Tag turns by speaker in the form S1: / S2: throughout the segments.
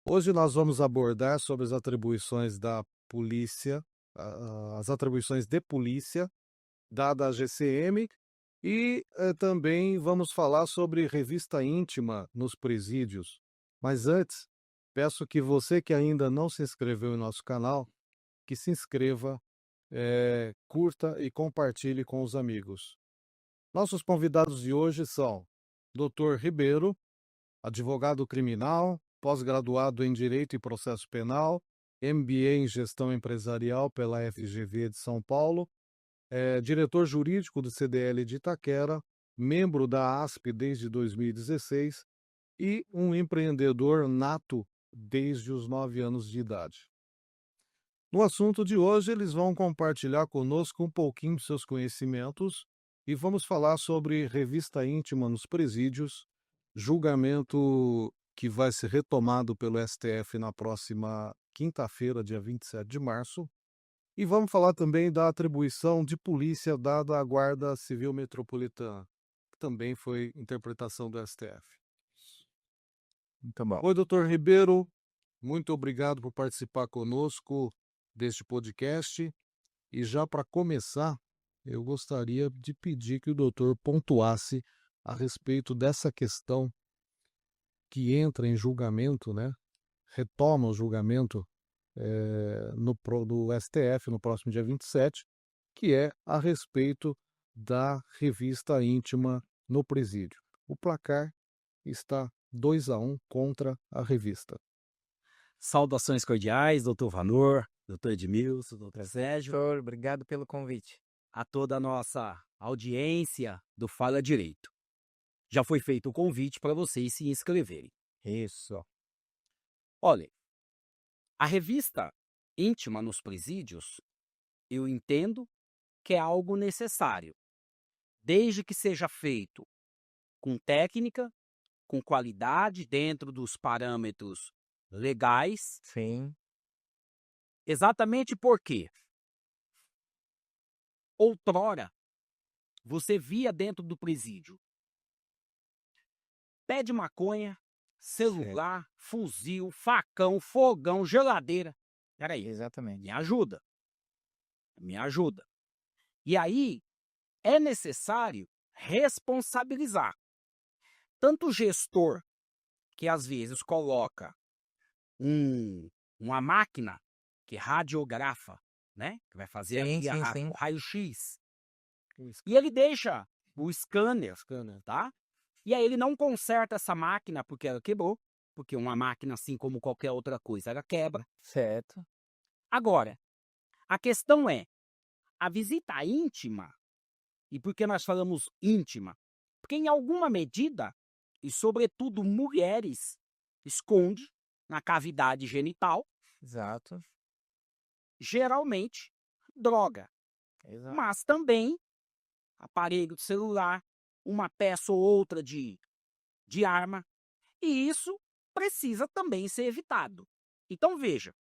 S1: Hoje nós vamos abordar sobre as atribuições da polícia, as atribuições de polícia dada à GCM e também vamos falar sobre revista íntima nos presídios. Mas antes, peço que você que ainda não se inscreveu em nosso canal, que se inscreva, curta e compartilhe com os amigos. Nossos convidados de hoje são Dr. Ribeiro, advogado criminal, pós-graduado em Direito e Processo Penal, MBA em Gestão Empresarial pela FGV de São Paulo, diretor jurídico do CDL de Itaquera, membro da ASP desde 2016 e um empreendedor nato desde os 9 anos de idade. No assunto de hoje, eles vão compartilhar conosco um pouquinho de seus conhecimentos e vamos falar sobre revista íntima nos presídios, julgamento que vai ser retomado pelo STF na próxima quinta-feira, dia 27 de março. E vamos falar também da atribuição de polícia dada à Guarda Civil Metropolitana, que também foi interpretação do STF.
S2: Muito bom.
S1: Oi, doutor Ribeiro, muito obrigado por participar conosco deste podcast. E já para começar, eu gostaria de pedir que o doutor pontuasse a respeito dessa questão que entra em julgamento, né? Retoma o julgamento do STF no próximo dia 27, que é a respeito da revista íntima no presídio. O placar está 2-1 contra a revista.
S3: Saudações cordiais, doutor Vanor, doutor Edmilson, doutor Sérgio,
S2: Doutor, obrigado pelo convite.
S3: a toda a nossa audiência do Fala Direito. Já foi feito o convite para vocês se inscreverem.
S2: Isso.
S3: Olha, a revista íntima nos presídios, eu entendo que é algo necessário, desde que seja feito com técnica, com qualidade, dentro dos parâmetros legais.
S2: Sim.
S3: Exatamente porque outrora você via dentro do presídio pé de maconha, celular, fuzil, facão, fogão, geladeira. Peraí,
S2: Exatamente.
S3: me ajuda. Me ajuda. E aí é necessário responsabilizar tanto o gestor, que às vezes coloca uma máquina que radiografa, né? Que vai fazer
S2: Sim.
S3: o raio-x. E ele deixa o scanner, tá? E aí ele não conserta essa máquina porque ela quebrou, porque uma máquina, assim como qualquer outra coisa, ela quebra.
S2: Certo.
S3: Agora, a questão é, a visita íntima, e por que nós falamos íntima? Porque em alguma medida, e sobretudo mulheres, esconde na cavidade genital,
S2: Exato.
S3: geralmente, droga.
S2: Exato.
S3: Mas também aparelho de celular, uma peça ou outra de arma, e isso precisa também ser evitado. Então veja,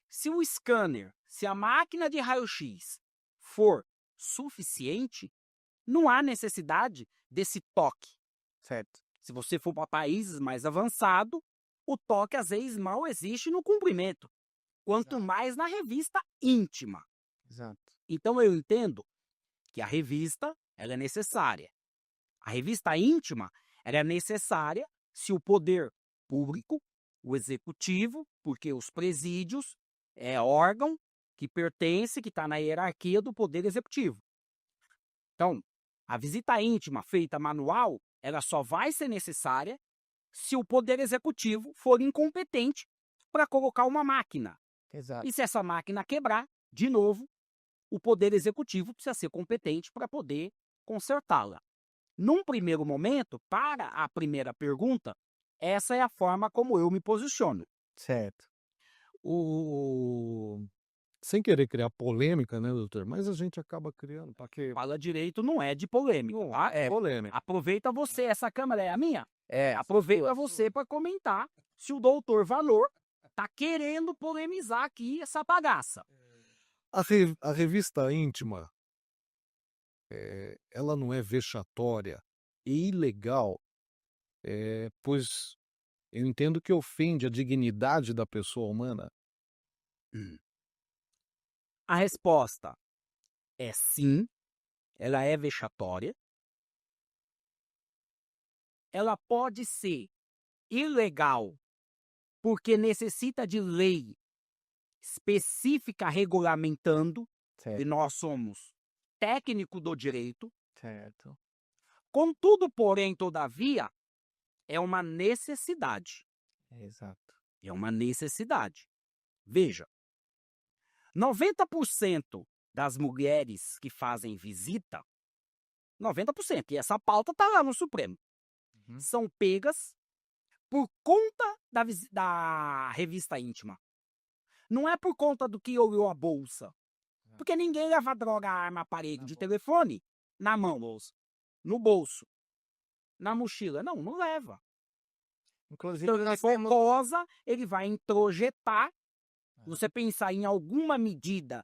S3: se o scanner, se a máquina de raio-x for suficiente, não há necessidade desse toque.
S2: Certo.
S3: Se você for para países mais avançados, o toque às vezes mal existe no cumprimento, quanto mais na revista íntima.
S2: Exato.
S3: Então eu entendo que a revista ela é necessária. A revista íntima ela é necessária se o poder público, o executivo, porque os presídios é órgão que pertence, que está na hierarquia do poder executivo. Então, a visita íntima feita manual, ela só vai ser necessária se o poder executivo for incompetente para colocar uma máquina.
S2: Exato.
S3: E se essa máquina quebrar, de novo, o poder executivo precisa ser competente para poder consertá-la. Num primeiro momento, para a primeira pergunta, essa é a forma como eu me posiciono.
S2: Certo.
S1: Sem querer criar polêmica, né, doutor? Mas a gente acaba criando, porque
S3: Fala direito não é de polêmica,
S1: não
S3: tá?
S1: é polêmica.
S3: Aproveita você, essa câmera é a minha?
S2: É.
S3: Aproveita você para comentar se o doutor Valor tá querendo polemizar aqui essa bagaça.
S1: A revista íntima, ela não é vexatória e ilegal, pois Eu entendo que ofende a dignidade da pessoa humana.
S3: A resposta é sim, ela é vexatória. Ela pode ser ilegal porque necessita de lei específica regulamentando, e
S2: Certo,
S3: nós somos técnico do direito.
S2: certo.
S3: Contudo, porém, todavia, é uma necessidade.
S2: Exato.
S3: É uma necessidade. Veja, 90% das mulheres que fazem visita, 90%, e essa pauta está lá no Supremo,
S2: Uhum.
S3: são pegas por conta da revista íntima. Não é por conta do que olhou a bolsa. Porque ninguém leva droga, arma, aparelho
S2: Na
S3: de
S2: bolsa.
S3: telefone na mão, no bolso, na mochila. Não, não leva.
S2: Inclusive,
S3: Então, ele
S2: nós
S3: for
S2: temos.
S3: rosa, ele vai introjetar. Você pensar em alguma medida,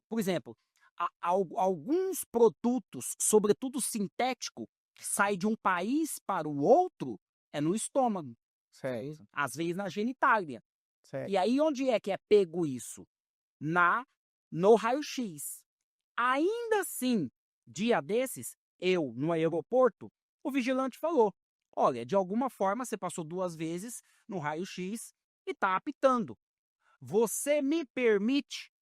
S3: por exemplo, alguns produtos, sobretudo sintético, que sai de um país para o outro, é no estômago,
S2: Certo,
S3: às vezes na genitália.
S2: certo.
S3: E aí onde é que é pego isso? No raio-x. Ainda assim, dia desses, eu no aeroporto, o vigilante falou: olha, de alguma forma você passou 2 vezes no raio-x e está apitando. Você me permite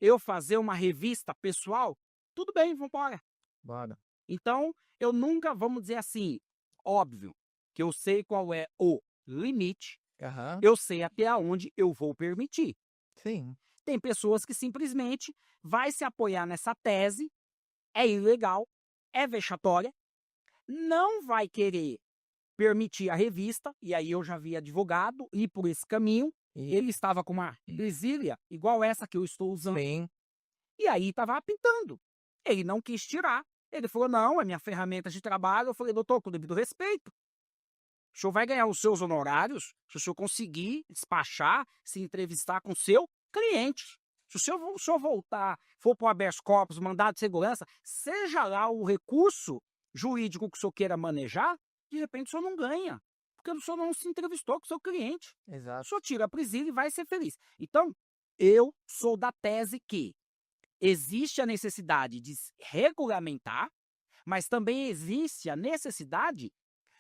S3: eu fazer uma revista pessoal? Tudo bem, vamos embora.
S2: Bora.
S3: Então, eu nunca, vamos dizer assim, óbvio que eu sei qual é o limite,
S2: Aham.
S3: eu sei até onde eu vou permitir.
S2: Sim.
S3: Tem pessoas que simplesmente vai se apoiar nessa tese, é ilegal, é vexatória, não vai querer permitir a revista, e aí eu já vi advogado ir por esse caminho.
S2: E
S3: Ele estava com uma presilha igual essa que eu estou usando,
S2: sim.
S3: e aí estava apitando. Ele não quis tirar. Ele falou: não, é minha ferramenta de trabalho. Eu falei: doutor, com devido respeito, o senhor vai ganhar os seus honorários se o senhor conseguir despachar, se entrevistar com o seu cliente. Se o senhor voltar, for para o habeas corpus, mandado de segurança, seja lá o recurso jurídico que o senhor queira manejar, de repente o senhor não ganha, porque o senhor não se entrevistou com o seu cliente. O
S2: Exato.
S3: senhor tira a presilha e vai ser feliz. Então, eu sou da tese que existe a necessidade de se regulamentar, mas também existe a necessidade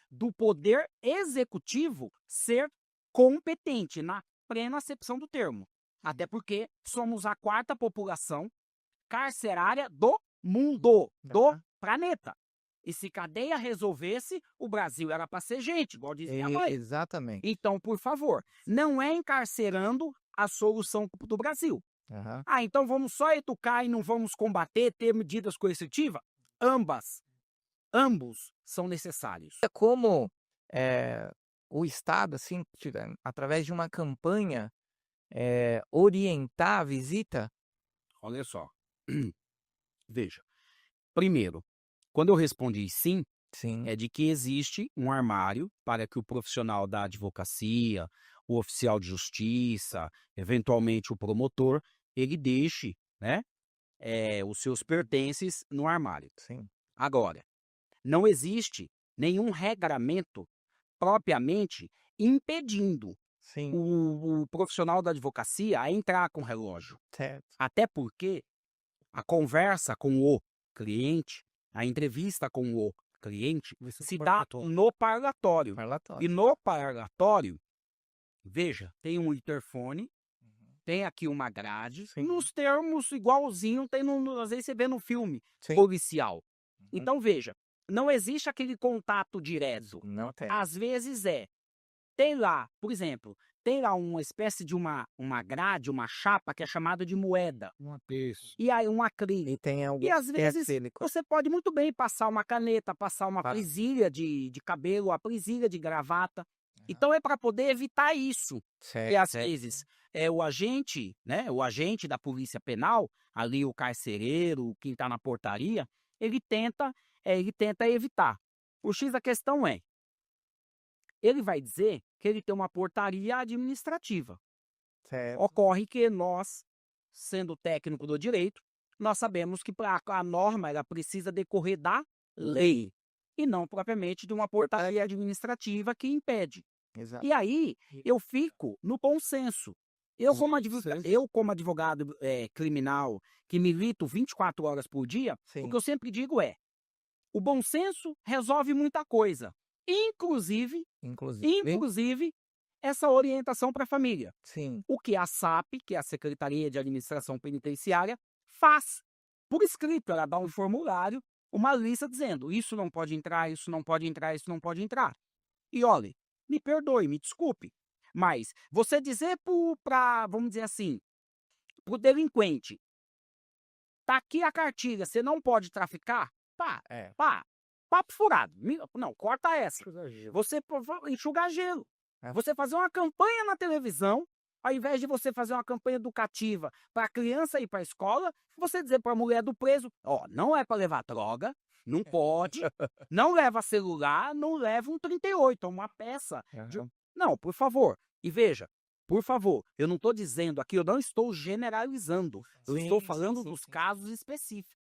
S3: do poder executivo ser competente na plena acepção do termo. Até porque somos a 4ª população carcerária do mundo, do
S2: Aham.
S3: planeta. E se cadeia resolvesse, o Brasil era para ser gente, igual dizia a mãe.
S2: Exatamente.
S3: Então, por favor, não é encarcerando a solução do Brasil.
S2: Aham.
S3: Ah, então vamos só educar e não vamos combater, ter medidas coercitivas? Ambos são necessários.
S2: É como o Estado, assim, através de uma campanha, orientar a visita.
S3: Olha só. Veja. Primeiro, quando eu respondi sim,
S2: Sim.
S3: é de que existe um armário para que o profissional da advocacia, o oficial de justiça, eventualmente o promotor, ele deixe, né, os seus pertences no armário.
S2: Sim.
S3: Agora, não existe nenhum regramento propriamente impedindo
S2: Sim.
S3: o profissional da advocacia a entrar com relógio.
S2: Certo.
S3: Até porque a conversa com o cliente, a entrevista com o cliente, se dá no parlatório. E
S2: Parlatório.
S3: no parlatório, veja, tem um interfone,
S2: Uhum.
S3: tem aqui uma grade,
S2: Sim.
S3: nos termos igualzinho tem às vezes você vê no filme
S2: Sim.
S3: policial.
S2: Uhum.
S3: Então veja, não existe aquele contato direto.
S2: Não tem.
S3: Às vezes tem lá, por exemplo, tem lá uma espécie de uma grade, uma chapa que é chamada de moeda.
S1: Isso.
S3: E aí um acrílico.
S2: E tem algum
S3: E às vezes
S2: acrílico.
S3: você pode muito bem passar uma caneta, passar uma
S2: Claro.
S3: presilha de cabelo, a presilha de gravata.
S2: Aham.
S3: Então é para poder evitar isso.
S2: Certo.
S3: E às vezes o agente, né, o agente da polícia penal, ali o carcereiro, quem está na portaria, ele tenta evitar. O X da questão é, ele vai dizer que ele tem uma portaria administrativa.
S2: Certo.
S3: Ocorre que nós, sendo técnico do direito, nós sabemos que a norma ela precisa decorrer da lei e não propriamente de uma portaria administrativa que impede.
S2: Exato.
S3: E aí, eu fico no bom senso. Eu, como advogado criminal, que milito 24 horas por dia, o
S2: Sim.
S3: que eu sempre digo é: o bom senso resolve muita coisa, inclusive
S2: Inclusive,
S3: essa orientação para a família.
S2: sim.
S3: O que a SAP, que é a Secretaria de Administração Penitenciária, faz. Por escrito, ela dá um formulário, uma lista dizendo: isso não pode entrar, isso não pode entrar, isso não pode entrar. E olhe, me perdoe, me desculpe, mas você dizer para, vamos dizer assim, para o delinquente: tá aqui a cartilha, você não pode traficar, pá,
S2: É.
S3: papo furado. Não, corta essa. Você enxugar gelo.
S2: É.
S3: Você fazer uma campanha na televisão, ao invés de você fazer uma campanha educativa para a criança ir para a escola, você dizer para a mulher do preso: ó, não é para levar droga, não pode, não leva celular, não leva um 38, uma peça.
S2: Aham.
S3: Não, por favor. E veja, por favor, eu não estou dizendo aqui, eu não estou generalizando. Eu
S2: Sim,
S3: estou
S2: sim,
S3: falando
S2: sim,
S3: dos
S2: sim.
S3: casos específicos.